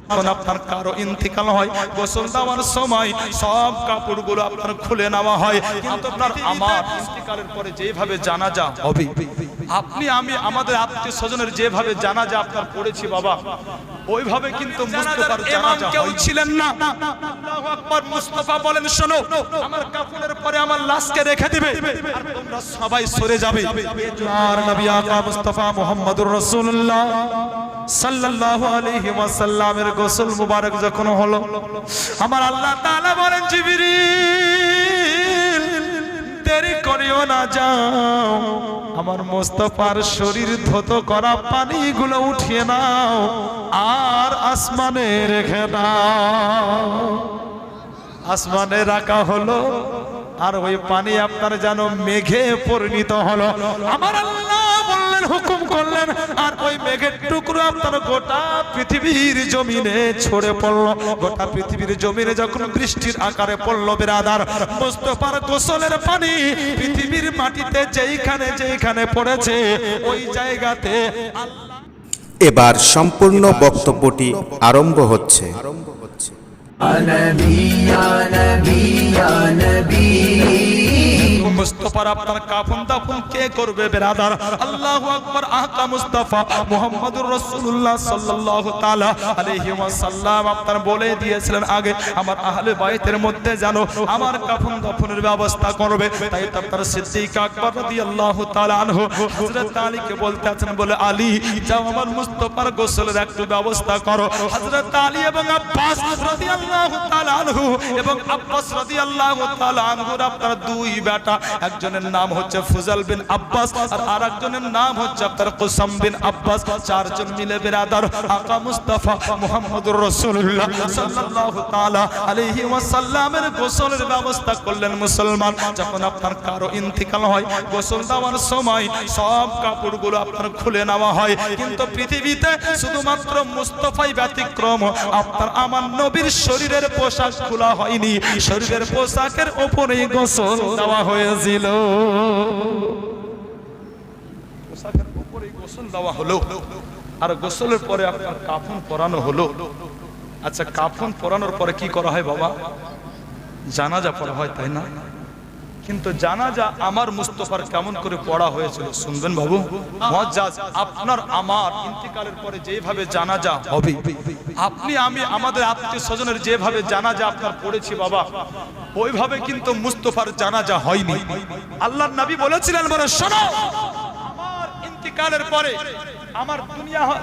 যখন আপনার কারো ইন্তিকাল হয় গোসল দেওয়ার সময় সব কাপড়গুলো আপনার খুলে নেওয়া হয়, কিন্তু আপনার আমার ইন্তিকালের পরে যেভাবে জানাজা হবে, আপনি আমি আমাদের আত্মীয় স্বজনের যেভাবে জানাজা আপনার পড়েছি বাবা, ওইভাবে কিন্তু মুস্তাফার জানাজা কেউ ছিলেন না। আল্লাহু আকবার। মুস্তাফা বলেন, শোনো, আমার কাফনের পরে আমার লাশকে রেখে দিবে আর তোমরা সবাই সরে যাবে। আর নবী আকা মুস্তাফা মুহাম্মদুর রাসূলুল্লাহ সাল্লাল্লাহু আলাইহি ওয়াসাল্লামের গোসল মুবারক যখন হলো, আমার আল্লাহ তাআলা বলেন, জিবরিল দেরি করিও না, যাও আমার মুস্তাফার শরীর ধৌত করা পানিগুলো উঠিয়ে নাও আর আসমানে রেখে দাও। আসমানে রাখা হলো আর ওই পানি আপনার যেন মেঘে পরিণত হলো। আমার আল্লাহ বললেন, হুকুম করলেন, আর ওই মেঘের টুকরো আপনার গোটা পৃথিবীর জমিনে ছড়ে পড়লো। গোটা পৃথিবীর জমিনে যখন বৃষ্টির আকারে পড়লো বিরাদার, মুস্তাফার গোসলের পানি পৃথিবীর মাটিতে যেইখানে যেইখানে পড়েছে ওই জায়গাতে এবার সম্পূর্ণ বক্তব্যটি আরম্ভ হচ্ছে। মুস্তাফার আপনার কাফন দাফন কে করবে বিরাদার? আল্লাহু আকবার। আকা মুস্তাফা মুহাম্মদুর রাসূলুল্লাহ সাল্লাল্লাহু তাআলা আলাইহি ওয়াসাল্লাম আপনার বলে দিয়েছিলেন আগে, আমার আহলে বাইতের মধ্যে জানো আমার কাফন দাফনের ব্যবস্থা করবে। তাই তো আপনার সিদ্দিক আকবর রাদিয়াল্লাহু তাআলা আনহু হযরত আলীকে বলতে আছেন, বলে, আলী যাও আমার মুস্তাফার গোসলের একটু ব্যবস্থা করো। হযরত আলী এবং আব্বাস রাদিয়াল্লাহু তাআলা আনহু এবং আব্বাস রাদিয়াল্লাহু তাআলা আনহুর আপনার দুই বেটা, একজনের নাম হচ্ছে ফুজাল বিন আব্বাস আর আরেকজনের নাম হচ্ছে আপনার কুসাম বিন আব্বাস, চারজন মিলে বিরাদার আকা মুস্তাফা মুহাম্মদুর রাসূলুল্লাহ সাল্লাল্লাহু তাআলা আলাইহি ওয়াসাল্লামের গোসলের ব্যবস্থা করলেন। মুসলমান, যখন আপনার কারো ইন্তিকাল হয় গোসল দেওয়ার সময় সব কাপড়গুলো আপনার খুলে নেওয়া হয়, কিন্তু পৃথিবীতে শুধুমাত্র মুস্তাফাই ব্যতিক্রম। আপনার আমার নবীর শরীরের পোশাক খোলা হয়নি, শরীরের পোশাকের উপরেই গোসল দেওয়া হয়েছিল। পোশাকের উপরেই গোসল দেওয়া হলো আর গোসলের পরে আপনার কাফন পরানো হলো। আচ্ছা, কাফন পরানোর পরে কি করা হয় বাবা? জানাজা পড়া হয়, তাই না? কিন্তু জানাজা আমার মুস্তাফার কেমন করে পড়া হয়েছিল শুনবেন বাবু। মুআজ্জাজ, আপনার আমার ইন্তিকালের পরে যেভাবে জানাজা হবে, আপনি আমি আমাদের আত্মীয় স্বজনের যেভাবে জানাজা আপনার পড়েছি বাবা, ওইভাবে কিন্তু মুস্তাফার জানাজা হয়নি। আল্লাহর নবী বলেছিলেন, বলে শোনো, আমার ইন্তিকালের পরে আমার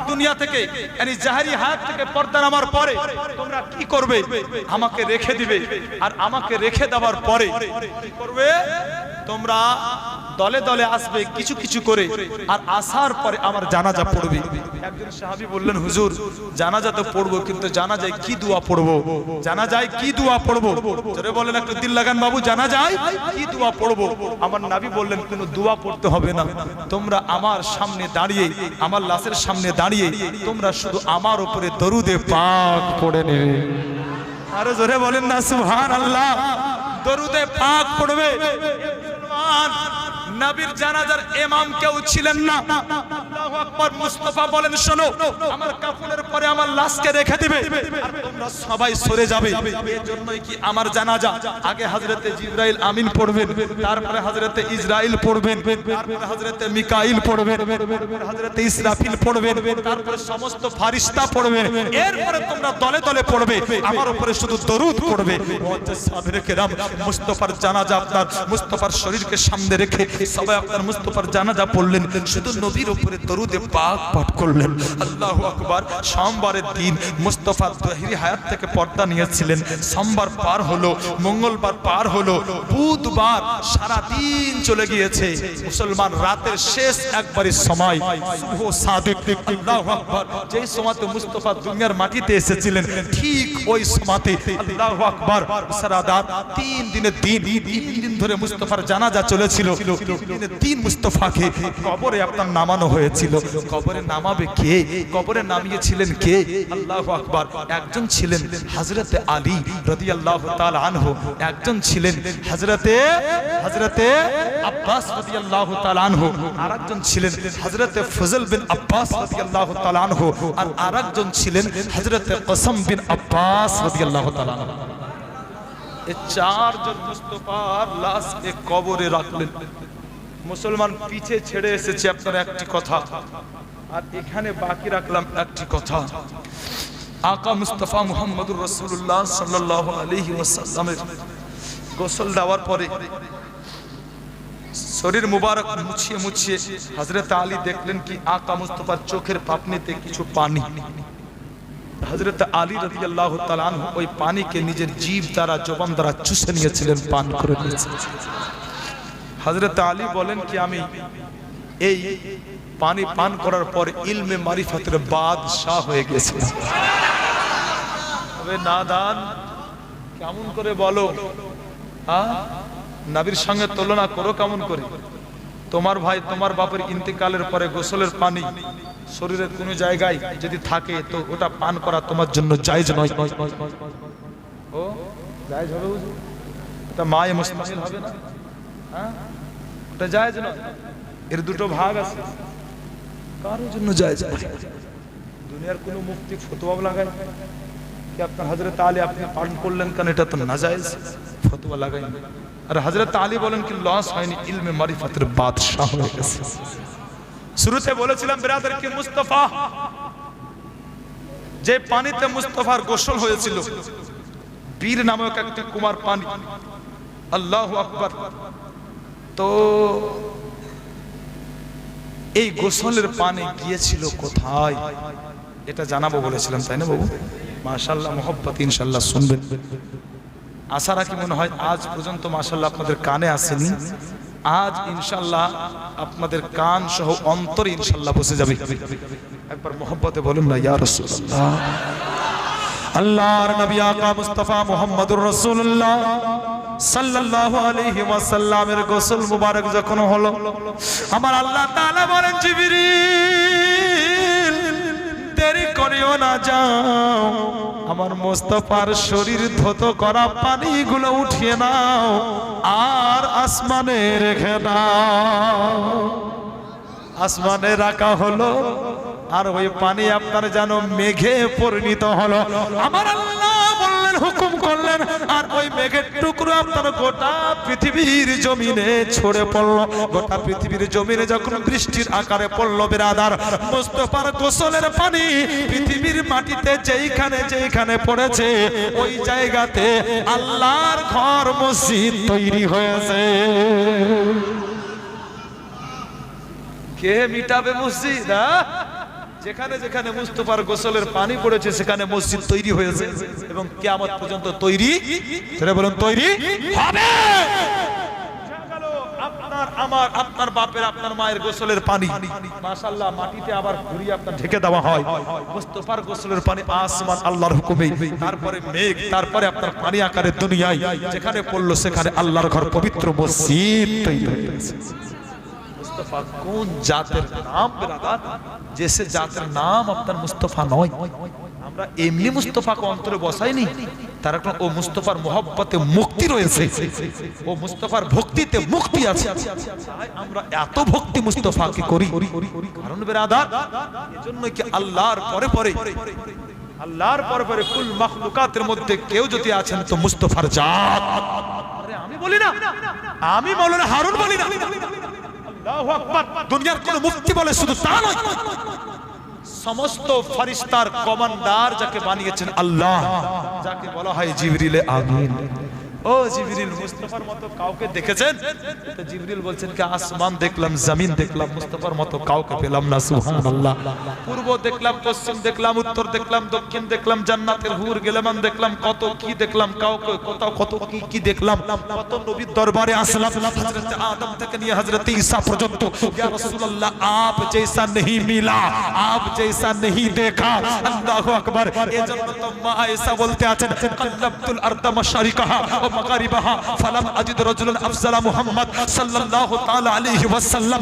দুনিয়া থেকে yani জাহেরি হায়াত থেকে পর্দা নামার পরে তোমরা কি করবে? আমাকে রেখে দিবে আর আমাকে রেখে দেওয়ার পরে কি করবে? তোমরা দলে দলে আসবে কিছু কিছু করে আর আসার পরে আমার জানাজা পড়বে। একজন সাহাবী বললেন, হুজুর জানাজা তো পড়বো, কিন্তু জানাজায় কি দোয়া পড়বো? জানাজায় কি দোয়া পড়বো? জোরে বলেন, একটু দিল লাগান বাবু, জানাজায় কি দোয়া পড়বো? আমার নবী বললেন, কোনো দোয়া পড়তে হবে না, তোমরা আমার সামনে দাঁড়িয়ে, আমার লাশের সামনে দাঁড়িয়ে তোমরা শুধু আমার উপরে দরুদে পাক পড়ে নেবে। আরো জোরে বলেন না সুবহানাল্লাহ। দরুদে পাক পড়বে। নবীর জানাজার ইমাম কেউ ছিলেন না। আল্লাহু আকবার। মুস্তাফা বলেন, শোনো, আমার কাফনের পরে আমার লাশকে রেখে দিবে আর তোমরা সবাই সরে যাবে। এর জন্যই কি আমার জানাজা আগে হযরতে জিবরাইল আমিন পড়বেন, তারপরে হযরতে ইসরাইল পড়বেন, তারপরে হযরতে মিকাইল পড়বেন, তারপরে হযরতে ইসরাফিল পড়বেন, তারপরে সমস্ত ফেরেশতা পড়বেন। এরপরে তোমরা দলে দলে পড়বে, আমার উপরে শুধু দরুদ পড়বে। মুআজ্জাজ সাহাবীরা কেরাম মুস্তাফার জানাজা আপনার মুস্তাফার শরীরকে সামনে রেখে সবাই আপনার মুস্তাফার জানাজা পড়লেন, শুধু নবীর উপরে দরুদে পাক পাঠ করলেন। আল্লাহু আকবার। সোমবারের দিন মুস্তাফা জাহেরি হায়াত থেকে পর্দা নিয়েছিলেন। সোমবার পার হলো, মঙ্গলবার পার হলো, বুধবার সারা দিন চলে গিয়েছে। মুসলমান, রাতের শেষ একবারের সময় সুবহ সাদিক, আল্লাহু আকবার, যেই সময়তে মুস্তাফা দুনিয়ার মাটিতে এসেছিলেন ঠিক ওই সময়তে আল্লাহু আকবার সারা রাত 3 দিন ধরে মুস্তাফার জানাজা চলেছিল। তিন মুস্তাফাকে কবরে আপনার নামানো হয়েছিল। কবরে নামাবে কে? কবরে নামিয়েছিলেন ছিলেন কে? আল্লাহু আকবার। একজন ছিলেন হযরতে আলী রাদিয়াল্লাহু তাআলা আনহু, একজন ছিলেন হযরতে আব্বাস রাদিয়াল্লাহু তাআলা আনহু, আরেকজন ছিলেন হযরতে ফজল বিন আব্বাস রাদিয়াল্লাহু তাআলা আনহু, আর আরেকজন ছিলেন হযরতে কসম বিন আব্বাস রাদিয়াল্লাহু তাআলা আনহু। এই চারজন মুস্তাফার লাশ এক কবরে রাখলেন। মুসলমান পিছে ছেড়ে এসেছে আপনার একটি কথা, আর এখানে বাকি রাখলাম একটি কথা। আকা মুস্তাফা মুহাম্মদুর রাসূলুল্লাহ সাল্লাল্লাহু আলাইহি ওয়াসাল্লামের গোসল দেওয়ার পরে শরীর মুবারক মুছিয়ে মুছিয়ে হযরত আলী দেখলেন কি আকা মুস্তাফার চোখের পাপনিতে কিছু পানি। হযরত আলী রাদিয়াল্লাহু তাআলা আনহু ওই পানিকে নিজের জিভ দ্বারা জবান দ্বারা চুষে নিয়েছিলেন, পান করে নিয়েছিলেন। হযরত আলী বলেন কি আমি এই পানি পান করার পর ইলমে মারিফাতের বাদশাহ হয়ে গেছি। তবে নাদান কেমন করে বলো, নবীর সঙ্গে তুলনা করো কেমন করে? তোমার ভাই তোমার বাপের ইন্তেকালের পরে গোসলের পানি শরীরের কোনো জায়গায় যদি থাকে তো ওটা পান করা তোমার জন্য জায়েজ নয়। ও জায়েজ হবে? এটা মায়ে মুস্তাহিল হবে না? হ্যাঁ, এটা জায়েজ নয়। এর দুটো ভাগ আছে, কারোর জন্য জায়েজ আছে। দুনিয়ার কোনো মুফতি ফতোয়া লাগায় কি আপনার হযরত আলী আপনি পান করলেন কেন, এটা তো নাজায়েজ, ফতোয়া লাগায়। আর হযরত আলী বলেন কি লস হয়নি, ইলমে মারিফাতের বাদশাহ হয়ে গেছে। শুরুতে বলেছিলাম ব্রাদার কি মুস্তাফা, যে পানিতে মুস্তাফার গোসল হয়েছিল বীর নামক একটা কুমার পানি, আল্লাহু আকবার। তো এই গোসলের পানি গিয়েছিল কোথায় এটা জানাবো বলেছিলাম, তাই না বাবু? মাশাআল্লাহ, মোহব্বত ইনশাআল্লাহ শুনবেন। আশা রাখি মনে হয় আজ পর্যন্ত মাশাআল্লাহ আপনাদের কানে আসেনি, আজ ইনশাআল্লাহ আপনাদের কান সহ অন্তরে ইনশাআল্লাহ বসে যাবে। একবার মোহব্বতে বলুন না ইয়া রাসূলুল্লাহ। আল্লাহর নবী আকা মুস্তাফা মুহাম্মদুর রাসূলুল্লাহ সাল্লাল্লাহু আলাইহি ওয়াসাল্লামের গোসল মুবারক যখন হলো, আমার আল্লাহ তাআলা বলেন জিবরিল দেরি করিও না, যাও আমার মুস্তাফার শরীর ধৌত করা পানিগুলো উঠিয়ে নাও আর আসমানে রেখে দাও। আসমানে রাখা হলো, আর ওই পানি আপনার যেন মেঘে পরিণত হলো। আমার আল্লাহ বললেন, হুকুম করলেন, আর ওই মেঘের টুকরো আপনার গোটা পৃথিবীর জমিনে ছড়ে পড়লো। গোটা পৃথিবীর জমিনে যখন বৃষ্টির আকারে পড়লো বিরাদার, মুস্তাফার গোসলের পানি পৃথিবীর মাটিতে যেইখানে পড়েছে ওই জায়গাতে আল্লাহর ঘর মসজিদ তৈরি হয়েছে। কে মিটাবে মসজিদ? যেখানে যেখানে মুস্তাফার গোসলের পানি পড়েছে সেখানে মসজিদ তৈরি হয়েছে এবং কিয়ামত পর্যন্ত তৈরি, সেটা বলুন তৈরি হবে। আপনার আমার আপনার বাপের আপনার মায়ের গোসলের পানি মাশাআল্লাহ মাটিতে আবার ঘুরিয়ে আপনার ঢেকে দেওয়া হয়। মুস্তাফার গোসলের পানি আসমান আল্লাহর হুকুমে, তারপরে মেঘ, তারপরে আপনার পানি আকারে দুনিয়ায় যেখানে পড়লো সেখানে আল্লাহর ঘর পবিত্র মসজিদ তৈরি হয়েছে। মুস্তাফা কোন জাতের নাম বিরাদার, যে জাতের নাম আপনার মুস্তাফা নয়। আমরা এমনি মুস্তাফাকে অন্তরে বসাইনি, তার কারণ ও মুস্তাফার মোহব্বতে মুক্তি রয়েছে, ও মুস্তাফার ভক্তিতে মুক্তি আছে। আমরা এত ভক্তি মুস্তাফাকে করি, কারণ বিরাদার এজন্য কি আল্লাহর পরে কুল মাখলুকাতের মধ্যে কেউ যদি আছেন তো মুস্তাফার জাত। আরে আমি বলি না, আমি মাওলানা হারুন বলি না, আল্লাহু আকবার। দুনিয়ার কোন মুফতি বলে শুধু তা নয়, সমস্ত ফেরেশতার কমান্ডার যাকে বানিয়েছেন আল্লাহ, যাকে বলা হয় জিবরিলে আমিন। ও জিবরিল, মুস্তাফার মতো কাউকে দেখেছেন? তো জিবরিল বলছেন কি আসমান দেখলাম, জমিন দেখলাম, মুস্তাফার মতো কাউকে পেলাম না। সুবহানাল্লাহ। পূর্ব দেখলাম, পশ্চিম দেখলাম, উত্তর দেখলাম, দক্ষিণ দেখলাম, জান্নাতের হুর গেলাম দেখলাম, কত কি দেখলাম, কাউকে কত কি দেখলাম, কত নবীর দরবারে আসলাম, হযরত আদম থেকে নিয়ে হযরত ঈসা পর্যন্ত। ইয়া রাসূলুল্লাহ আপ জैसा नहीं मिला, आप जैसा नहीं देखा। আল্লাহু আকবার। এজন্য তো মা ঈসা বলতে আছেন কাল্লাবতুল আরদ মাশারিকাহা ওয়া मगारिबहा फलम अजिद रजुलन अफजल मोहम्मद सल्लल्लाहु ताला अलैहि वसल्लम।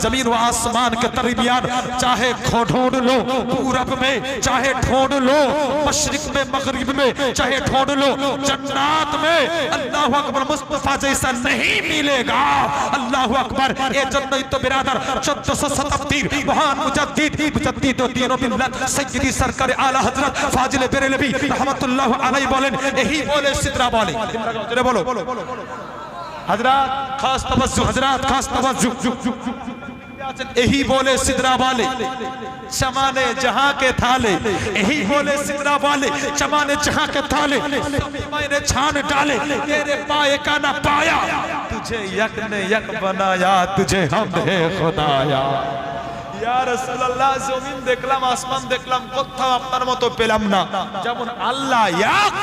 जमीन व आसमान के दरमियान चाहे ढूंढ लो पूरब में, चाहे ढूंढ लो मशरिक में, मगरिब में, चाहे ढूंढ लो जन्नत में, अल्लाहु अकबर मुस्तफा जैसा नहीं मिलेगा। अल्लाहु अकबर। ये जन्नत तो बिरादर 1400 शताब्दीर महान मुजद्दिद दीन व मिल्लत सय्यदी सरकार आला हजरत फाजिल बेरेलवी रहमतुल्लाह अलैहि बोलेन, यही बोले सिदरा बोले। जरा बोलो हजरत खास तवज्जो, हजरत खास तवज्जो। यही बोले सिदरा वाले चमाने जहां के थाले, यही बोले सिदरा वाले चमाने जहां के थाले, मैंने छान डाले तेरे पाए का ना पाया, तुझे यक ने यक बनाया, तुझे हम है खुदाया। या রাসূলুল্লাহ জমিন দেখলাম, আসমান দেখলাম, কোথাও আপনার মতো পেলাম না। যেমন আল্লাহ এক,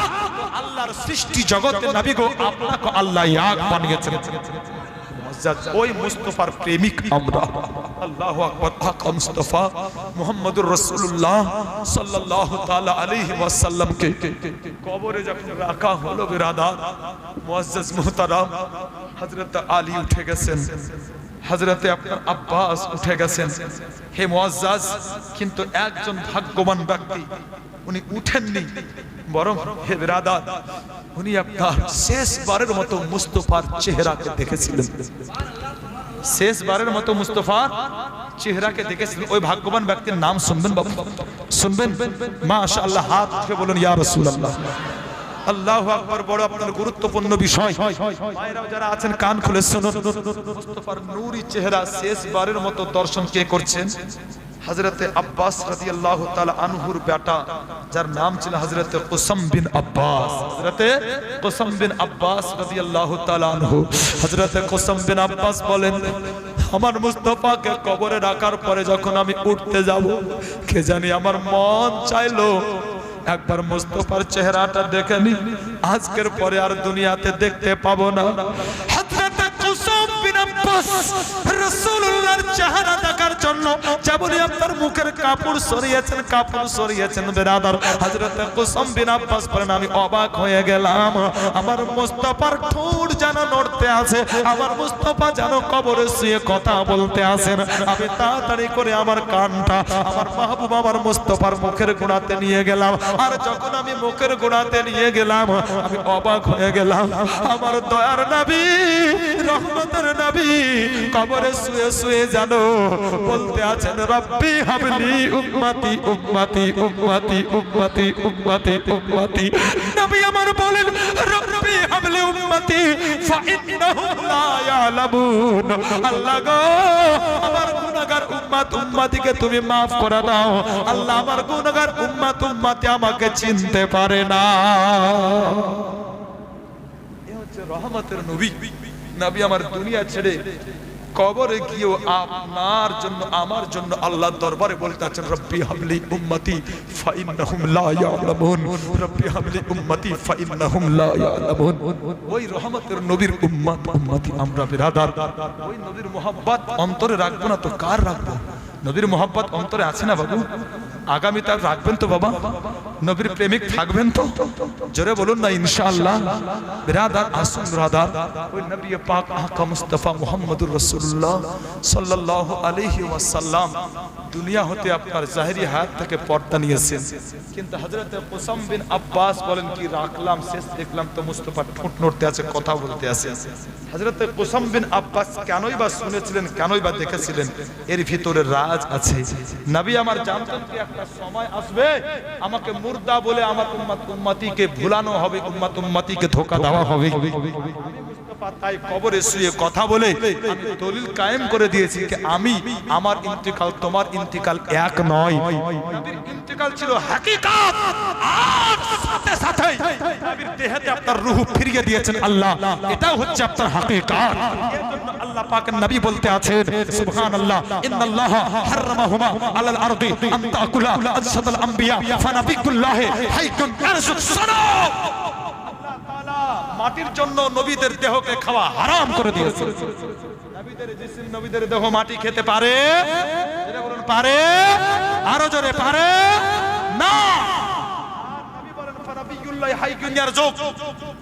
আল্লাহর সৃষ্টি জগতে নবী গো আপনাকে আল্লাহ এক বানিয়েছেন। ওই মুস্তাফার প্রেমিক আমরা। আল্লাহু আকবার। আকা মুস্তাফা মুহাম্মদুর রাসূলুল্লাহ সাল্লাল্লাহু তাআলা আলাইহি ওয়াসাল্লাম কে কবরে যখন রাখা হলো বিরাদার মুআজ্জাজ মুহতারাম, হযরত আলী উঠে গেছেন, হযরতে আপনার আব্বাস উঠে গেছেন। হে মুআজ্জাজ, কিন্তু একজন ভাগ্যবান ব্যক্তি উনি উঠেননি, বরং হে বিরাদার উনি আপনার শেষবারের মতো মুস্তাফার চেহারাকে দেখেছিলেন। শেষবারের মতো মুস্তাফার চেহারাকে দেখেছিলেন। ওই ভাগ্যবান ব্যক্তির নাম শুনবেন বাবু, শুনবেন? মাশাআল্লাহ। হাত উঠে বলুন ইয়া রাসূলুল্লাহ। আল্লাহু আকবার। বড় আপনার গুরুত্বপূর্ণ বিষয়, মায়েরাও যারা আছেন কান খুলে শুনুন। মুস্তাফার নূরি চেহারা শেষবারের মতো দর্শন কে করছেন? হযরতে আব্বাস রাদিয়াল্লাহু তাআলা আনহুর বেটা, যার নাম ছিল হযরতে কুসম বিন আব্বাস। হযরতে কুসম বিন আব্বাস রাদিয়াল্লাহু তাআলা আনহু। হযরতে কুসম বিন আব্বাস বলেন, আমার মুস্তাফাকে কবরে রাখার পরে যখন আমি উঠতে যাব, কে জানি আমার মন চাইলো একবার মুস্তাফার চেহারাটা দেখে নি, আজকের পরে আর দুনিয়াতে দেখতে পাবো না। হযরতে কুসম বিন আব্বাস রাসূলুল্লাহর চেহারা দেখার জন্য যেমনই আপনার মুখের কাপড় সরিয়েছেন বিরাদার, হযরতে কুসম বিন আব্বাস বলেন, আমি অবাক হয়ে গেলাম। আমার মুস্তাফার ঠোঁট যেন নড়তে আছে, আমার মুস্তাফা যেন কবরে শুয়ে কথা বলতে আছেন। আমি তাড়াতাড়ি করে আমার কানটা আমার মাহবুব আমার মুস্তাফার মুখের গোড়াতে নিয়ে গেলাম। আর যখন আমি মুখের গোড়াতে নিয়ে গেলাম, আমি অবাক হয়ে গেলাম। আমার দয়ার নবী, রহমতের নবী কবরে শুয়ে শুয়ে জানো বলতে আছেন, রব্বি হাবলি উম্মতি উম্মতি উম্মতি উম্মতি উম্মতি উম্মতি। নবী আমার বলেন, রব্বি হাবলি উম্মতি ফাইন্নাহুম লা ইয়ালামুন। আল্লাহ গো, আমার গুনাহগার উম্মত উম্মতিকে তুমি maaf করে দাও। আল্লাহ, আমার গুনাহগার উম্মত উম্মতি আমাকে চিনতে পারে না। এ হচ্ছে রহমতের নবী। নবী আমার দুনিয়া ছেড়ে কবরে গিয়েও আপনার জন্য আমার জন্য আল্লাহর দরবারে বলতে আছেন, রব্বি হাবলি উম্মতি ফাইন্নাহুম লা ইয়ালামুন, রব্বি হাবলি উম্মতি ফাইন্নাহুম লা ইয়ালামুন। ওই রহমতের নবীর উম্মত উম্মতি আমরা বিরাদার। ওই নবীর মোহাব্বত অন্তরে রাখবো না তো কার রাখবো? নবীর মোহাব্বত অন্তরে আছে না বাবু? আগামী তার রাখবেন তো বাবা? নবীর প্রেমিক থাকবেন তো? জোরে বলুন না ইনশাআল্লাহ। বিরাদার আসুন বিরাদার, ওই নবী পাক আকা মুস্তাফা মুহাম্মদুর রাসূলুল্লাহ সাল্লাল্লাহু আলাইহি ওয়াসাল্লাম দুনিয়া হতে আপনার জাহেরি হায়াত থেকে পর্দা নিয়েছেন। কিন্তু হযরতে কুসম বিন আব্বাস বলেন, কি রাখলাম, শেষ দেখলাম তো মুস্তাফার ঠোঁট নড়তে আছে, কথা বলতে আছে। হযরতে কুসম বিন আব্বাস কেনই বা শুনেছিলেন, কেনই বা দেখেছিলেন? এর ভিতরে রাজ আছে। নবী আমার জানতেন কি একটা সময় আসবে আমাকে মুর্দা বলে আমার উম্মত উম্মতিকে ভুলানো হবে, উম্মত উম্মতিকে ধোঁকা দেওয়া হবে। মুস্তাফা তাই কবরে শুয়ে কথা বলে আমি দলিল কায়েম করে দিয়েছি যে আমি, আমার ইন্তিকাল তোমার ইন্তিকাল এক নয়। নবীর ইন্তিকাল ছিল হাকিকাত, আর সাথে সাথে নবীর দেহেতে আপনার রূহ ফিরিয়ে দিয়েছেন আল্লাহ, এটাও হচ্ছে আপনার হাকিকাত। এর জন্য আল্লাহ পাকের নবী বলতে আছেন, সুবহানাল্লাহ, ইন্নাল্লাহ হারামাহুমা আলাল আরদি আন তাকুলা আজসাদাল আম্বিয়া ফানাবিকুল্লাহ হাইকুন আরজুক সালাম। আল্লাহ তাআলা মাটির জন্য নবীদের দেহকে খাওয়া হারাম করে দিয়েছেন। নবীদের জিসিম, নবীদের দেহ মাটি খেতে পারে? এটা বলুন, পারে? আরো জোরে পারে না। নবীগুলো হাই দুনিয়ার যুগ,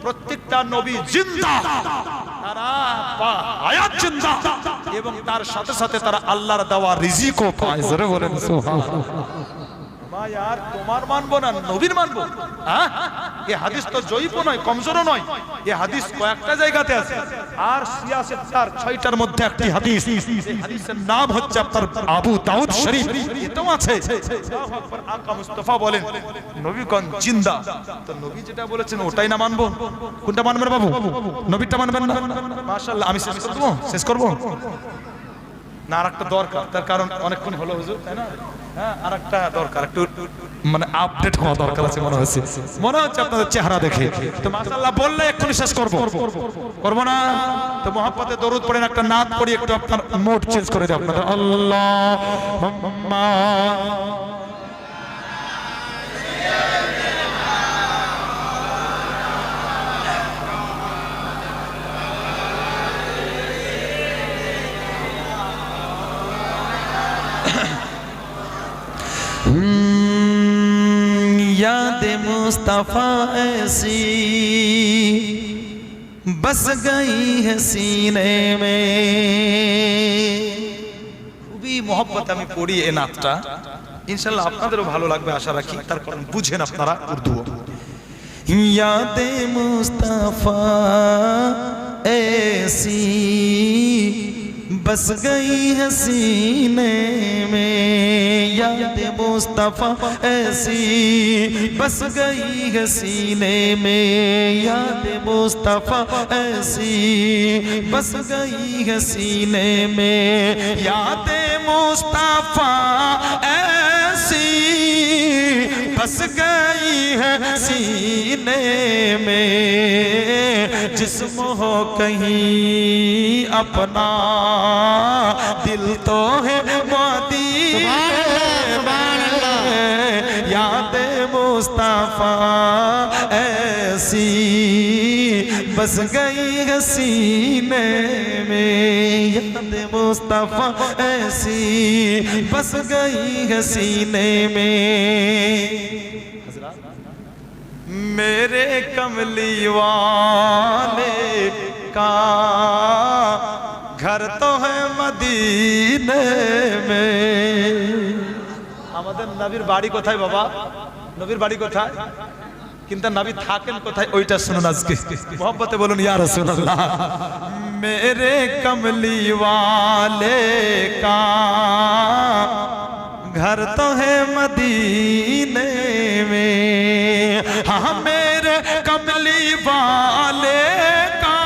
প্রত্যেকটা নবী জিন্দা, তারা হায়াত জিন্দা, এবং তার সাথে সাথে তারা আল্লাহর দেওয়া রিজিকও পায়। জোরে বলেন সুবহানাল্লাহ। মা यार তোমার মানবো না নবীর মানবো? হ্যাঁ, এই হাদিস তো জয়ীফ নয়, কমজোরও নয়, এই হাদিস কয়েকটা জায়গাতে আছে। আর সিয়াসেতার 6টার মধ্যে একটি হাদিস, এই হাদিসের নাম হচ্ছে আপনার আবু দাউদ শরীফ, এটাও আছে। আল্লাহু আকবার। আকা মুস্তাফা বলেন নবীগণ জিন্দা, তো নবী যেটা বলেছেন ওটাই না মানবো? কোনটা মানবেন বাবু? নবীটা মানবেন না? মাশাআল্লাহ। আমি শেষ করব না, আরেকটা দরকার, তার কারণ অনেকক্ষণ হলো হুজুর, তাই না? হ্যাঁ, আরেকটা দরকার, একটু মানে আপডেট হওয়া দরকার আছে মনে হচ্ছে আপনাদের চেহারা দেখে। তো মাশাআল্লাহ বললে এক্ষুনি শেষ করব না? তো মুহাব্বতে দরুদ পড়েন, একটা নাত পড়ি, একটু আপনার মোড চেঞ্জ করে দিই আপনাদের। আল্লাহুম্মা याद मुस्तफा ऐसी बस गई है सीने में। খুবই মহব্বত আমি পড়ি এই নাতটা, ইনশাআল্লাহ আপনাদেরও ভালো লাগবে আশা রাখি, তার কারণ বুঝেন আপনারা উর্দু। याद मुस्तफा ऐसी बस गई है सीने में, याद मुस्तफा ऐसी बस गई है सीने में, याद मुस्तफा ऐसी बस गई है सीने में, याद मुस्तफा ऐसी बस गई है सीने में, जिस्म हो कहीं अपना दिल तो है मदीने में, याद मुस्तफा ऐसी बस गई है सीने में, याद मुस्तफा ऐसी बस गई है सीने में। मेरे कमली वाले का घर तो है मदीने में। আমাদের নবীর বাড়ি কোথায় বাবা? নবীর বাড়ি কোথায়? কিন্তু নবী থাকেন কোথায় ওইটা শুনুন আজকে। মুহাব্বতে বলুন ইয়া রাসূলুল্লাহ। मेरे कमली वाले का घर तो है मदीने में, हाँ मेरे कमली वाले का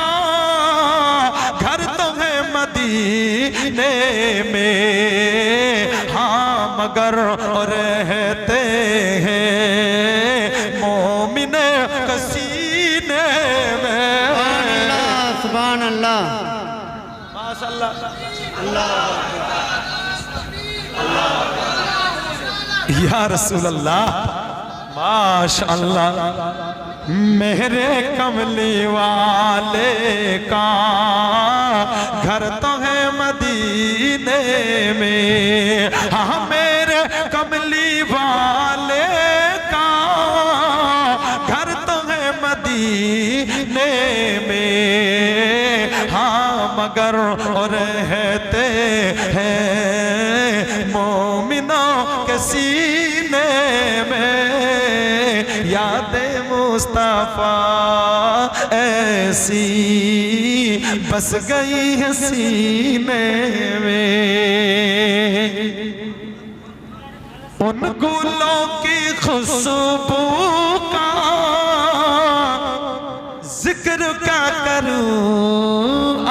घर तो है मदीने में, हाँ मगर रहते हैं मोमिन कसीने में। सुभान अल्लाह। माशाअल्लाह। या रसूल अल्लाह माशाअल्लाह। मेरे कमली वाले का घर तो है मदीने में, हाँ मेरे कमली वाले का घर तो है मदीने में, हाँ मगर रहते हैं मोमिनों के सीने में, याद मुस्तफा ऐसी बस गई है सीने में। उन गुलों की खुशबू का जिक्र क्या करूं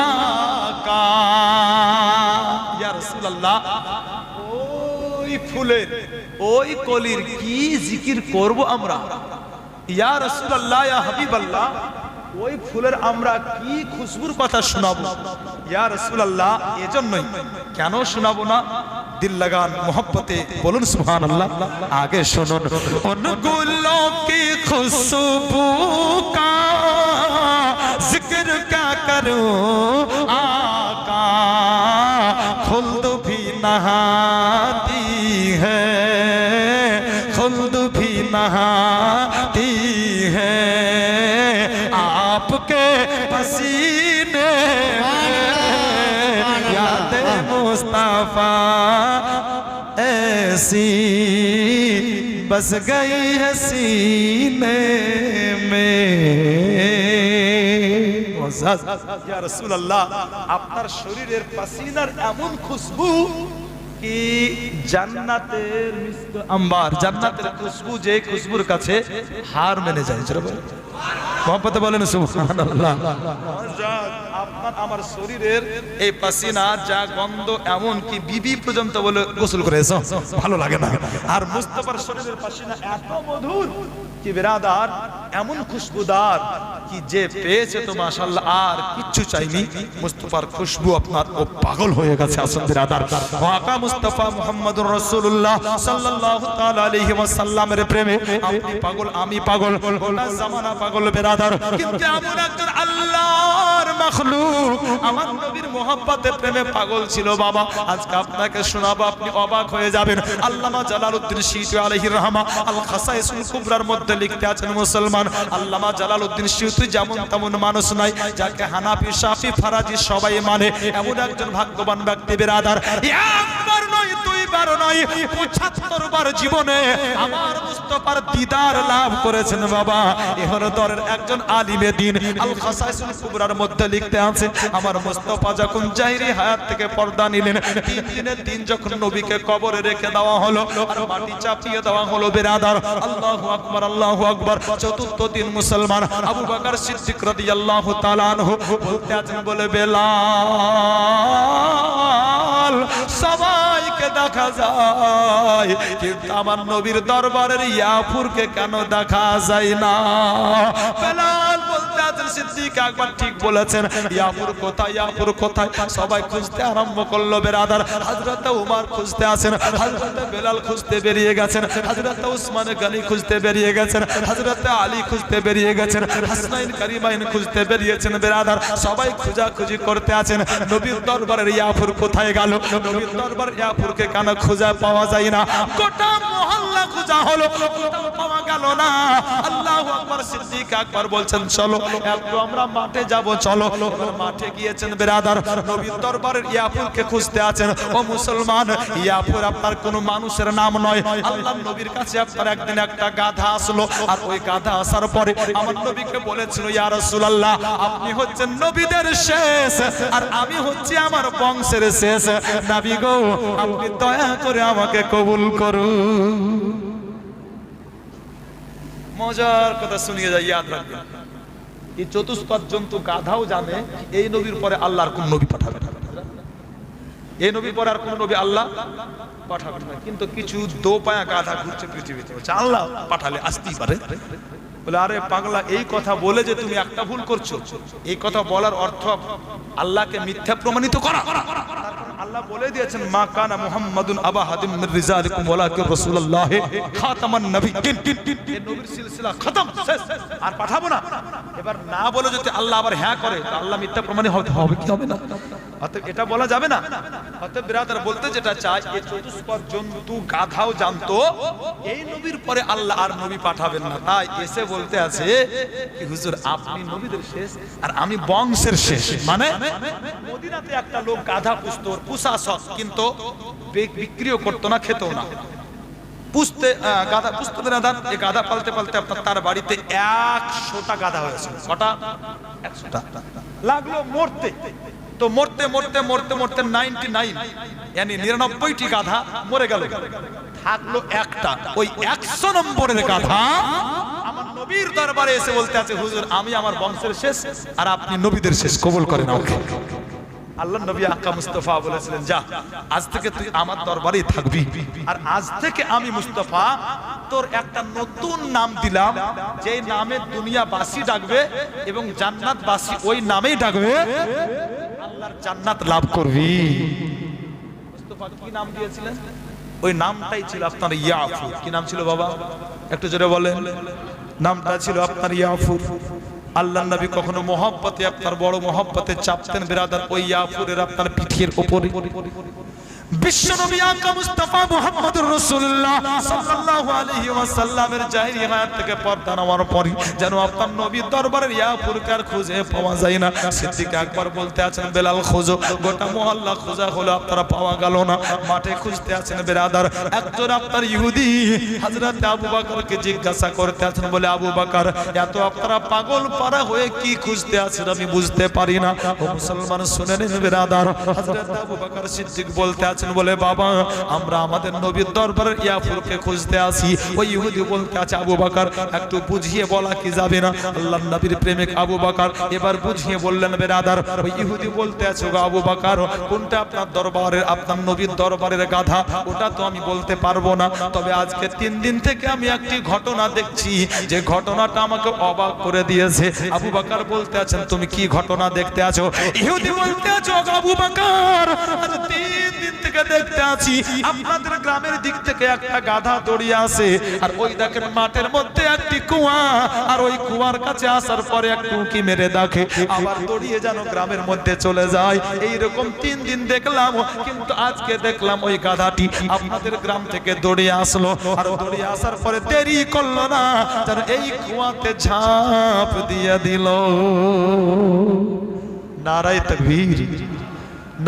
आका। ইয়া রাসূলুল্লাহ, ওই ফুলের ওই কলির কি জিকির করব আমরা? ইয়া রাসূলুল্লাহ, ইয়া হাবিবাল্লাহ, ওই ফুলের আমরা কি খুশবুর কথা শোনাবো? ইয়া রাসূলুল্লাহ, এজন্যই কেন শোনাবো না? দিল লাগান মোহব্বতে বলুন সুবহানাল্লাহ। आगे सुनो। उन गुलों की खुशबू का जिक्र क्या करूं आका, खुल्द भी नहाती है खुल्द भी नहाती नहाती हैं आपके पसीने याद मुस्तफा ऐसी बस गई है सीने में। ইয়া রাসূলুল্লাহ, আপনার শরীরের পাসিনার এমন খুশবু কি জান্নাতের মিস্ক আম্বার, জান্নাতের খুশবু যে খুশবুর কাছে হার মেনে যায়। মোহাম্মতে বলেন সুবহানাল্লাহ। আপনার আমার শরীরের এই পাসিনা যা গন্ধ, এমন কি বিবি পর্যন্ত বলে গোসল করেছ, ভালো লাগে না। আর মুস্তাফার শরীরের পাসিনা এত মধুর কি বিরাদার, এমন খুশবুদার কি যে পেয়েছে তো মাশাআল্লাহ আর কিচ্ছু চাইনি। মুস্তাফার খুশবু আপনার ও পাগল হয়ে গেছে। আসুন বিরাদার, ওয়াকা মুস্তাফা মুহাম্মদুর রাসূলুল্লাহ সাল্লাল্লাহু তাআলা আলাইহি ওয়াসাল্লামের প্রেমে আপনি পাগল, আমি পাগল, গোটা জামানা পাগল বিরাদার। কিন্তু এমন একজন আল্লাহর মাখলুক আমার নবীর মোহাব্বতে প্রেমে পাগল ছিল বাবা। আজকে আপনাকে শোনাবো, আপনি অবাক হয়ে যাবেন। আল্লামা জালালউদ্দিন সিয়ুতী আলাইহির রাহমা আল খাসাইসুল কুবরার মধ্যে লিখতে আছেন, মুসলমান আল্লামা জালালউদ্দিন সিয়ুতী যেমন তেমন মানুষ নাই, যাকে হানাফি শাফি ফারাজি সবাই মানে এমন একজন ভাগ্যবান ব্যক্তি বিরাদার। একবার নয়, দুইবার নয়, ৭৫ বার জীবনে আমার মুস্তাফার দিদার লাভ করেছেন বাবা। ইহরদরের একজন আলিমে দ্বীন আল খাসাইসুল কুবরার মধ্যে লিখতে আছে, আমার মুস্তাফা যখন জাহিরি হায়াত থেকে পর্দা নিলেন, ৩ দিনের দিন যখন নবীকে কবরে রেখে দেওয়া হলো আর মাটি চাপিয়ে দেওয়া হলো বিরাদার। আল্লাহু আকবার, আল্লাহু আকবার। চতুর্থ দিন মুসলমান আবু বকর সিদ্দিক রাদিয়াল্লাহু তাআলা আনহু বলতে আছেন, বলে বেলাল সবাইকে দেখা যায় কিন্তু আমার নবীর দরবারের ইয়াফুরকে কেন দেখা যায় না? বেলাল বলতে আছেন, সিদ্দিক একবার ঠিক বলেছেন, ইয়াফুর কোথায়, ইয়াফুর কোথায়? সবাই খুঁজতে আরম্ভ করলো বিরাদার। হযরত ওমর খুঁজতে আছেন, হযরত বেলাল খুঁজতে বেরিয়ে গেছেন, হযরত উসমান গনি খুঁজতে বেরিয়ে গেছেন, হযরত আলী খুঁজতে বেরিয়ে গেছেন, হাসনাইন কারিমাইন খুঁজতে বেরিয়েছেন বিরাদার। সবাই খোঁজাখুঁজি করতে আছেন, নবীর দরবারের ইয়াফুর কোথায় গেল? নবীর দরবার ইয়াফুরকে কেন খোঁজা পাওয়া যায় না? গোটা মহল্লা খোঁজা হলো, কোথাও পাওয়া গেল না। আল্লাহু আকবার। সিদ্দিক আকবর বলছেন, চলো একটু আমরা মাঠে যাব, চলো। মাঠে গিয়েছেন বিরাদার, নবীর দরবারের ইয়াফুরকে খুঁজতে আছেন। ও মুসলমান, ইয়াফুর আপনার কোনো মানুষের নাম নয়। আল্লাহর নবীর কাছে আপনার একদিন একটা গাধা আসলো, আর ওই গাধা আসার পরে আমার নবীকে বলেছিল, ইয়া রাসূলুল্লাহ, আপনি হচ্ছেন নবীদের শেষ আর আমি হচ্ছি আমার বংশের শেষ। নবী গো, আপনি দয়া করে আমাকে কবুল করুন। মজার কথা শুনিয়ে যায়, ইয়াদ রাখবেন। এই চতুষ্পাদ জন্তু গাধাও জানে এই নবীর পরে আল্লাহর কোন নবী পাঠাবে না, এই নবীর পরে আর কোন নবী আল্লাহ পাঠাবে না। কিন্তু কিছু দোপায়া গাধা ঘুরছে পৃথিবীতে, বলছে আল্লাহ পাঠালে আসতেই পারে। বলে, আরে পাগলা, এই কথা বলে যে তুমি একটা ভুল করছো। এই কথা বলার অর্থ আল্লাহকে মিথ্যা প্রমাণিত করা। আল্লাহ বলে দিয়েছেন, মা কানা মুহাম্মাদুন আবা হাদিম মির রিজালিকুম ওয়ালাকিন রাসূলুল্লাহ খাতামান নবিয়্যিন। এই নবীর সিলসিলা খতম, শেষ, আর পাঠাবো না। এবার না বলে যদি আল্লাহ আবার হ্যাঁ করে, তো আল্লাহ মিথ্যা প্রমাণিত হবে কি হবে না? অতএব এটা বলা যাবে না। অতএব বিরাদার বলতে যেটা চাই, এই চতুষ্পদ জন্তু গাধাও জানতো এই নবীর পরে আল্লাহ আর নবী পাঠাবেন না। তাই এসে বলতে আছে কি, হুজুর আপনি নবীদের শেষ আর আমি বংশের শেষ। মানে মদিনাতে একটা লোক গাধা পুষতো, পুষাশক, কিন্তু বিক্রিও করতো না, খেতো না। পুষতে গাধা পুষতে বিরাদার, এই গাধা পালতে পালতে আপনার তার বাড়িতে 100টা গাধা হয়েছে। কটা? 100টা। লাগলো মরতে। তো মরতে মরতে মরতে মরতে 99 यानी 99টি গাধা মরে গেল, থাকলো একটা। ওই 100 নম্বরের গাধা আমার নবীর দরবারে এসে বলতে আছে, হুজুর আমি আমার বংশের শেষ আর আপনি নবীদের শেষ, কবুল করেন আমাকে। আল্লাহ নবী আকা মুস্তাফা বলেছিলেন, যা আজ থেকে তুই আমার দরবারেই থাকবি, আর আজ থেকে আমি মুস্তাফা তোর একটা নতুন নাম দিলাম, যেই নামে দুনিয়াবাসী ডাকবে এবং জান্নাতবাসী ওই নামেই ডাকবে, আল্লাহর জান্নাত লাভ করবি। মুস্তাফা কি নাম দিয়েছিলেন? ওই নামটাই ছিল আপনার ইয়াফুর। কি নাম ছিল বাবা? একটু জোরে বলেন। নামটা ছিল আপনার ইয়াফুর। আল্লাহ নবী কখনো মহব্বতে, আপনার বড় মহব্বতে চাপতেন বিরাদার ওই ইয়াফুরের আপনার পিঠের উপরে। বিশ্বনবী আকা মুস্তাফা মুহাম্মদুর রাসূলুল্লাহ সাল্লাল্লাহু আলাইহি ওয়াসাল্লামের জাহিরি হায়াত থেকে পর্দা নামার পরে যেন আপনার নবীর দরবারের ইয়া পুরকার খুঁজে পাওয়া যায় না। সিদ্দিক আকবর বলতে আছেন বেলাল খোঁজো, গোটা মহল্লা খোঁজা হলো আপনারা পাওয়া গেল না। মাঠে খুঁজতে আছেন বেরাদার, একজন আপনার ইহুদি হযরত আবু বকরকে জিজ্ঞাসা করতে আছেন, বলে আবু বকর এত আপনারা পাগল পারা হয়ে কি খুঁজতে আছেন আমি বুঝতে পারি না। ও মুসলমান শুনে নিন বেরাদার, হযরত আবু বকর সিদ্দিক বলতে আছেন, বলে বাবা আমরা আমাদের নবীর দরবারের ইয়াফুরকে খুঁজতে আসি। ওই ইহুদি বলতে আছে আবু বকর একটু বুঝিয়ে বলা কি যাবে না? আল্লাহর নবীর প্রেমিক আবু বকর এবার বুঝিয়ে বললেন বেরাদার। ওই ইহুদি বলতে আছে গো আবু বকর কোনটা আপনার দরবারের, আপনার নবীর দরবারের গাধা ওটা তো আমি বলতে পারবো না, তবে আজকে 3 দিন থেকে আমি একটি ঘটনা দেখছি যে ঘটনাটা আমাকে অবাক করে দিয়েছে। আবু বকর বলতে আছেন তুমি কি ঘটনা দেখতে আছো? ইহুদি বলতে আছো আবু বকর আজ 3 দিন থেকে দেখতে আছি আপনাদের গ্রামের দিক থেকে একটা গাধা দড়িয়ে আসে, আর ওই দেখেন মাঠের মধ্যে একটি কুয়া, আর ওই কুয়ার কাছে আসার পরে একটু কি মেরে দেখে আবার দড়িয়ে যেন গ্রামের মধ্যে চলে যায়। এইরকম 3 দিন দেখলাম, কিন্তু আজকে দেখলাম ওই গাধাটি আপনাদের গ্রাম থেকে দড়িয়ে আসলো, আর দড়িয়ে আসার পরে দেরি করলো না যেন এই কুয়াতে ঝাঁপ দিয়ে দিল। নারায়ে তাকবীর,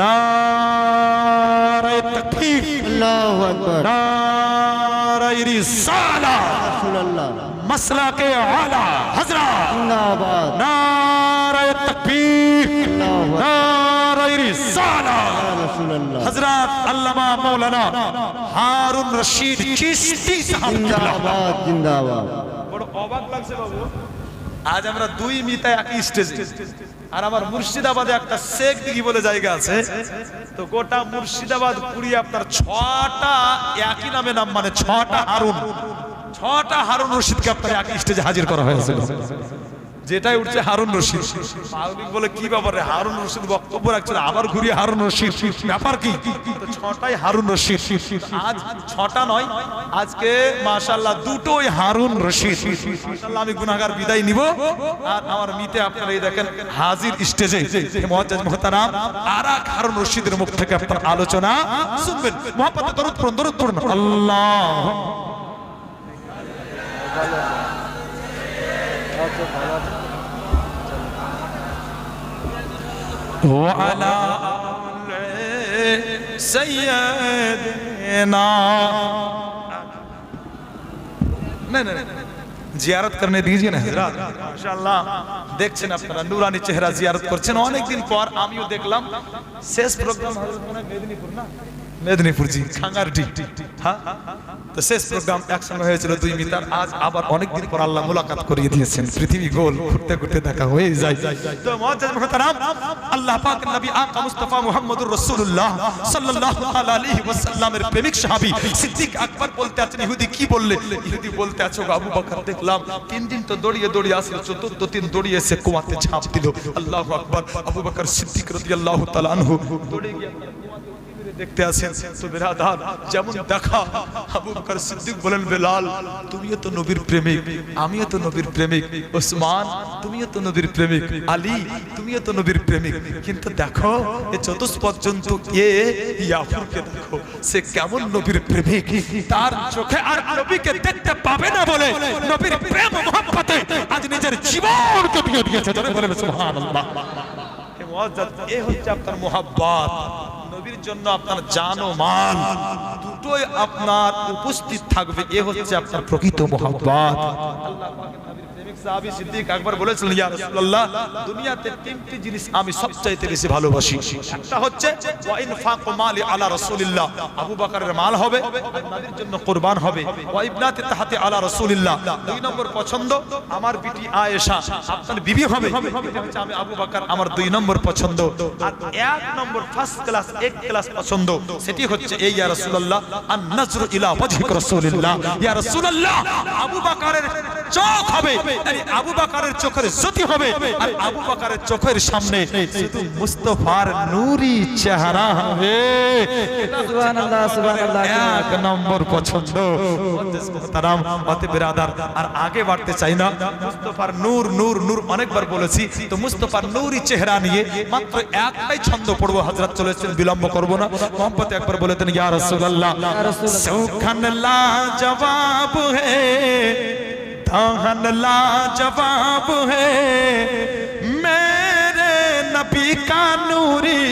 নারায়ে তাকবীর, আল্লাহু আকবার, নারায়ে রিসালাত, রাসূলুল্লাহ মাসলাকে আলা হযরত, জিন্দাবাদ, নারায়ে তাকবীর, আল্লাহু আকবার, নারায়ে রিসালাত, রাসূলুল্লাহ হযরত আল্লামা মাওলানা হারুন রশিদ চিশতি সাহেব। জিন্দাবাদ, জিন্দাবাদ। বড় অবাক লাগছে বাবু, আজ আমরা 2 মিতা একই স্টেজে, আর আমার মুর্শিদাবাদে একটা শেখ দিঘি বলে জায়গা আছে, তো গোটা মুর্শিদাবাদ পুরি আপনার 6টা একই নামে নাম, মানে 6টা হারুন রশিদকে আপনার একই স্টেজে হাজির করা হয়েছিল। যেটাই উঠছে হারুন রশিদ, পাবলিক বলে কি ব্যাপার রে হারুন রশিদ বক্তব্য রাখছেন আবার ঘুরিয়ে হারুন রশিদ, ব্যাপার কি? তো 6টাই হারুন রশিদ, আজ 6টা নয় আজকে মাশাআল্লাহ 2টোই হারুন রশিদ। মাশাআল্লাহ আমি গুনাহগার বিদায় নিব, আর আমার মিতে আপনারা এই দেখেন হাজির স্টেজে মুআজ্জাজ মুহতারাম আরেক হারুন রশিদের মুখ থেকে আপনার আলোচনা শুনবেন। মুহাব্বতে দরুদ পড়ুন আল্লাহ। وعلى سيدنا नहीं জিয়ারত করনে दीजिए ना हजरत, মাশাআল্লাহ দেখছেন আপনারা নুরানি চেহারা জিয়ারত করছেন অনেকদিন পর। আমিও দেখলাম শেষ প্রোগ্রাম হযরত মনে মেদিনীপুর না, মেদিনীপুর জি খাঙ্গারটি, হ্যাঁ তো শেষ প্রোগ্রাম একসঙ্গে হয়েছিল 2 মিটার। আজ আবার অনেকদিন পর আল্লাহ মুলাকাত করিয়ে দিয়েছেন, পৃথিবী গোল ঘুরতে ঘুরতে দেখা হয়ে যায়। তো মুআজ্জাজ মুহতারাম আল্লাহ পাক নবী আকা মুস্তাফা মুহাম্মদুর রাসূলুল্লাহ সাল্লাল্লাহু আলাইহি ওয়াসাল্লামের প্রেমিক সাহাবী সিদ্দিক আকবর বলতে আছেন ইহুদি কি বললে? ইহুদি বলতে আছে আবু বকর দেখলাম 3 দিন তো দড়িয়ে আসলো, চতুর্থ দিন দড়িয়ে এসে কুয়াতে ঝাঁপ দিল। আল্লাহু আকবার। আবু বকর সিদ্দিক রাদিয়াল্লাহু তাআলা আনহু দড়িয়ে গিয়ে দেখতে আছেন, তো বেরাদার যেমন দেখা আবু বকর সিদ্দিক বলেন বেলাল তুমিও তো নবীর প্রেমিক, আমিও তো নবীর প্রেমিক, ওসমান তুমিও তো নবীর প্রেমিক, আলী তুমিও তো নবীর প্রেমিক, কিন্তু দেখো এ চতুষ্পদ জন্তু ইয়াফুরকে দেখো সে কেমন নবীর প্রেমিক, তার চোখে আর নবীকে দেখতে পাবে না বলে নবীর প্রেম মোহাম্মতে আজ নিজের জীবনকে দিয়ে দিয়েছে। বলেন সুবহানাল্লাহ। এ মুআজ্জাজ এ হচ্ছে আপনার মুহাব্বত, নবীর জন্য আপনার জান ও মাল দুটোই আপনার উপস্থিত থাকবে, এ হচ্ছে আপনার প্রকৃত মুহাব্বত। আল্লাহ পাকের নবীর প্রেমিক সাহাবী সিদ্দিক আকবর বলেছিলেন ইয়া রাসূলুল্লাহ দুনিয়াতে 3টি জিনিস আমি সবচাইতে বেশি ভালোবাসি, একটা হচ্ছে ওয়া ইনফাকু মালি আলা রাসূলিল্লাহ, আবু বকরের মাল হবে আর নবীর জন্য কুরবান হবে, ওয়া ইবনাতি তাহাতি আলা রাসূলিল্লাহ, 2 নম্বর পছন্দ আমার বিটি আয়েশা আপনার বিবি হবে, এটা হচ্ছে আমি আবু বকর আমার 2 নম্বর পছন্দ, আর 1 নম্বর ফার্স্ট ক্লাস এক ক্লাস পছন্দ সেটি হচ্ছে এই ইয়া রাসূলুল্লাহ আন-নাজরু ইলা ওয়াজহিক রাসূলিল্লাহ, ইয়া রাসূলুল্লাহ আবু বকরের চোখ হবে আর আবু বকরের চোখের জ্যোতি হবে আর আবু বকরের চোখের সামনে শুধু মুস্তাফার নূরি চেহারা হবে। সুবহানাল্লাহ সুবহানাল্লাহ। এক নম্বর পছন্দ মোহতারাম ওয়াতে বিরাদার। আর আগে বাড়তে চাই না, মুস্তাফার নূর নূর নূর অনেকবার বলেছি, তো মুস্তাফার নূরি চেহারা নিয়ে মাত্র একটাই ছন্দ পড়বো। হযরত চলেছেন, বিলম্ব করব না। মোহাম্মদ একবার বলে দেন, ইয়া রাসূলুল্লাহ সুখান লা জবাব হে, দাহন লা জবাব হে, মেরে নবী का नूरी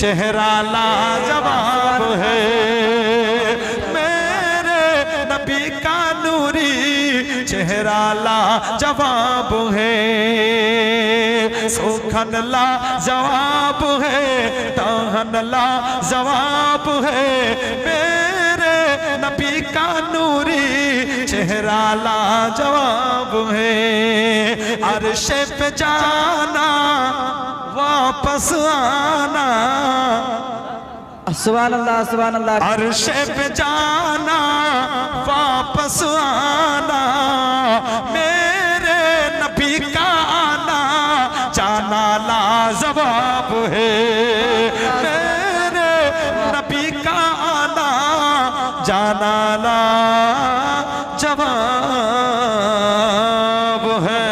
चेहरा लाजवाब है, मेरे नबी का नूरी चेहरा लाजवाब है, सुखन लाजवाब है, दाहन लाजवाब है, मेरे नबी का नूरी चेहरा लाजवाब है। अर्श पे जाना वापस आना, सुभानअल्लाह सुभानअल्लाह। अर्श पे जाना वापस आना, मेरे नबी का आना जाना लाजवाब है, मेरे नबी का आना जाना लाजवाब है।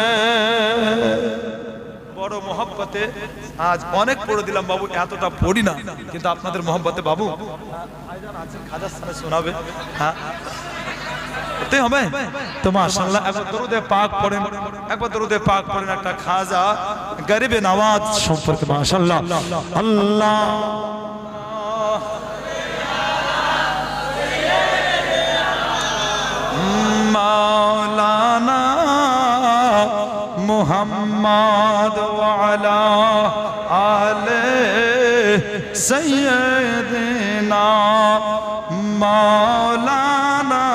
বড় মহব্বতে আজ অনেক পড়ে দিলাম বাবু, এতটা পড়ি না, কিন্তু আপনাদের মহব্বতে বাবু ভাইজান আছেন, খাজার সামনে শোনাবে। হ্যাঁ করতে হবে তো মাশাআল্লাহ। একবার দরুদে পাক পড়েন, একবার দরুদে পাক পড়েন একটা খাজা গরিবে নওয়াজ সম্পর্কে মাশাআল্লাহ। আল্লাহ মাওলানা মুহাম্মদ ওয়া আলা আলে সাইয়্যিদিনা, মাওলানা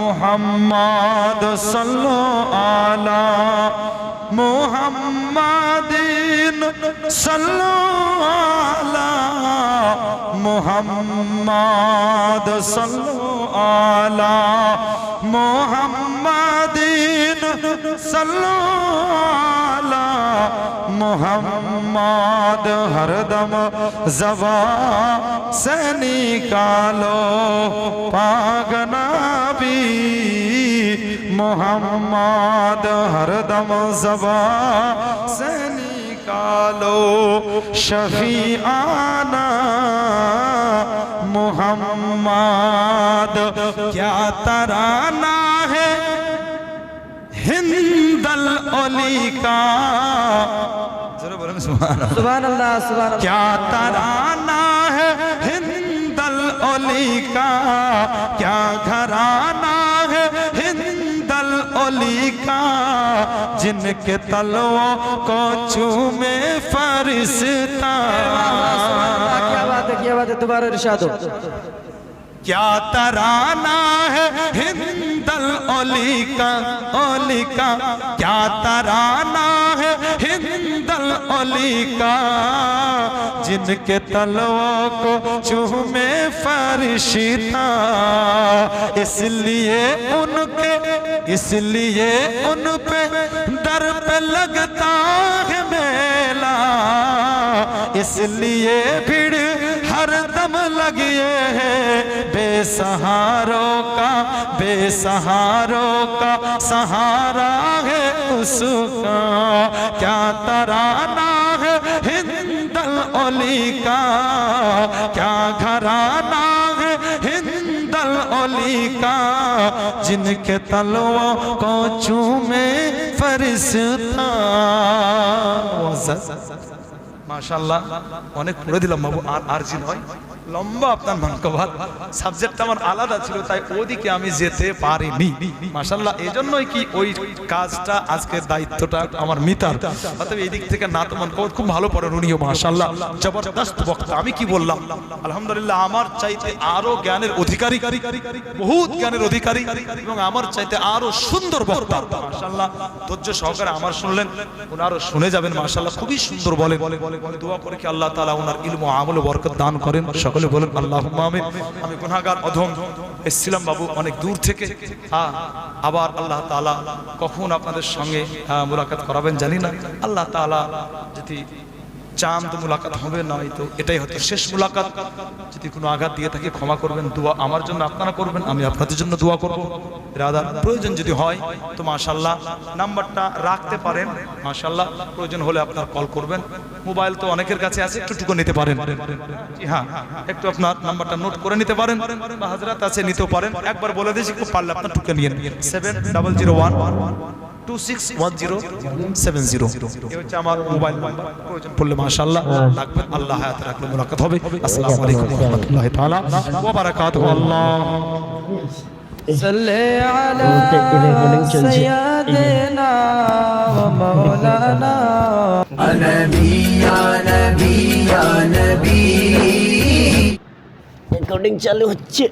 মুহাম্মদ সাল্লাল্লাহু আলা মুহাম্মাদিন সাল্লাল্লাহু আলা মুহাম্মদ সাল্লাল্লাহু আলা মুহাম্মাদিন সাল্লাল্লাহু আলা মুহাম্মদ। হরদম ज़बान से निकालो पाक नबी मुहम्मद, हरदम ज़बान से निकालो शफीआना मुहम्मद। क्या तराना है हिंदल ओली का, जरा बोलें सुभान अल्लाह। सुभानअल्लाह सुभानअल्लाह। क्या तराना है हिंदल ओली का, क्या घराना है हिंदल ओली का, जिनके तलवों को चूमे फरिश्ता। क्या बात है, क्या बात है, दोबारा इरशाद हो। क्या तराना है हिंदल ओली का, ओली का, क्या तराना है हिंदल ओली का, जिनके तलवों को चूमे फरिश्ता। इसलिए उनके, इसलिए उन पे दर पे लगता है मेला, इसलिए भीड़ हर दम लगी है बेसहारों का, बेसहारों का सहारा है उसका। क्या तराना है हिंदल ओली का, क्या घराना है हिंदल ओली का, जिनके तलवों को चूमे फरिश्ता। মাশাআল্লাহ অনেক পড়ে দিলাম বাবু, আর জি নয়, লম্বা আপনার মনকবাত। সাবজেক্টটা আমার আলাদা ছিল, তাই ওদিকে আমি যেতে পারিনি মাশাআল্লাহ। এজন্যই কি ওই কাজটা, আজকের দায়িত্বটা আমার মিতার, অতএব এই দিক থেকে না তো মনকবাত খুব ভালো পড়েন উনিও মাশাআল্লাহ, জবরদস্ত বক্তা। আমি কি বললাম, আলহামদুলিল্লাহ আমার চাইতে আরো জ্ঞানের অধিকারী, বহুত জ্ঞানের অধিকারী, এবং আমার চাইতে আরো সুন্দর বক্তা মাশাআল্লাহ। ধৈর্য সহকারে আমার শুনলেন, ওনারও শুনে যাবেন মাশাআল্লাহ। খুবই সুন্দর বলেন। দোয়া করে কি আল্লাহ তাআলা ওনার ইলম ও আমল ও বরকত দান করেন। সকলে বলুন আল্লাহুম্মা আমিন। আমি গুনাহগার অধম এসেছিলাম বাবু অনেক দূর থেকে, আবার আল্লাহ তাআলা কখন আপনাদের সঙ্গে মুলাকাত করাবেন জানি না। আল্লাহ তাআলা যদি চান তো মুলাকাত হবে, না তো এটাই হয়তো শেষ মুলাকাত। যদি কোনো আঘাত দিয়ে থাকে ক্ষমা করবেন, দোয়া আমার জন্য আপনারা করবেন, আমি আপনাদের জন্য দোয়া করব। রাদার প্রয়োজন যদি হয় তো মাশাআল্লাহ নাম্বারটা রাখতে পারেন, মাশাআল্লাহ প্রয়োজন হলে আপনারা কল করবেন। মোবাইল তো অনেকের কাছে আছে, একটু নিতে পারেন। জি হ্যাঁ, একটু আপনার নাম্বারটা নোট করে নিতে পারেন, বা হাজরাত আছে নিতেও পারেন। একবার বলে দিয়েছি, খুব পারলে আপনার টুকে নিয়ে 7001 261070। এই হচ্ছে আমার মোবাইল নাম্বার। প্রয়োজন পড়লে মাশাআল্লাহ রাখবেন। আল্লাহ হায়াত রাখলে মুলাকাত হবে। আসসালামু আলাইকুম ওয়া রাহমাতুল্লাহি তাআলা ওয়া বারাকাতুহু। আল্লাহ সাল্লি আলা সাইয়্যিদিনা ওয়া মাওলানা রেকর্ডিং চালু হচ্ছে।